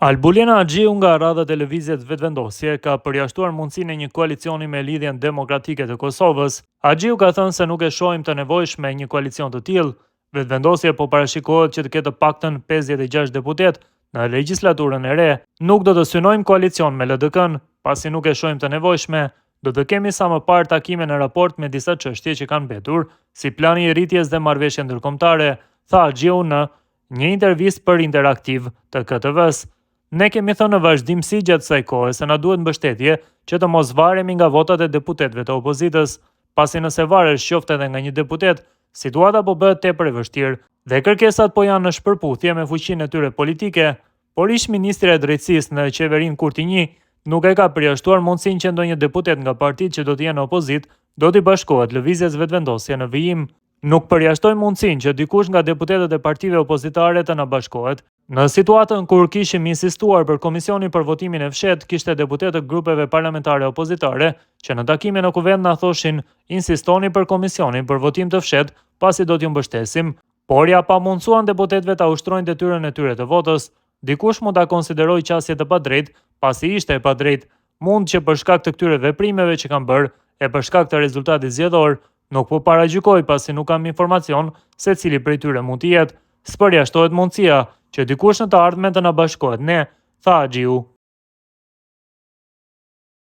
Albulena Axhiu nga radha televizjet Vetëvendosje ka përjashtuar mundësinë e një koalicioni me Lidhjen Demokratike të Kosovës. Axhiu ka thënë se nuk e shohim të nevojshme një koalicion të tillë. Vetëvendosje po parashikohet që të ketë paktën 56 deputet në legjislaturën e re. Nuk do të synojmë koalicion me LDK-n, pasi nuk e shohim të nevojshme. Do të kemi sa më parë takime në raport me disa çështje që kanë mbetur, si plani i rritjes dhe marrëveshje ndërkombëtare, tha Axhiu në një intervistë për Interaktiv të KTV-s. Ne kemi thënë në vazhdimsi gjatë kësaj kohe se na duhet mbështetje që të mos varemi nga votat e deputetëve të opozitës, pasi nëse varesh qoftë edhe nga një deputet, situata po bëhet tepër e vështirë dhe kërkesat po janë në shpërputhje me fuqinë e tyre politike, por ish ministri e drejtësisë në qeverinë Kurtinyi nuk e ka përjashtuar mundësinë që ndonjë deputet nga partitë që do të jenë opozitë do t'i bashkohet lëvizjes Vetëvendosje në vijim. Nuk përjashtoj mundësinë që dikush nga deputetët e partive opozitare të na bashkohet. Në situatën kur kishim insistuar për komisionin për votimin e fshehtë, kishte deputetë grupeve parlamentare opozitare që në takime në kuvend na thoshin insistoni për komisionin për votim të fshehtë, pasi do t'ju mbështesim, por ja pamundsuan deputetëve ta ushtrojnë detyrën e tyre të votës. Dikush mund ta konsiderojë qasje të padrejtë, pasi ishte e padrejtë, mund që për shkak të këtyre veprimeve që kanë bërë e për shkak të rezultatit zgjedhor, nuk po paragjykoj pasi nuk kam informacion se cili prej tyre mund të jetë. S'përjashtohet mundësia që dikush në të ardhmen të na bashkohet ne, tha Axhiu.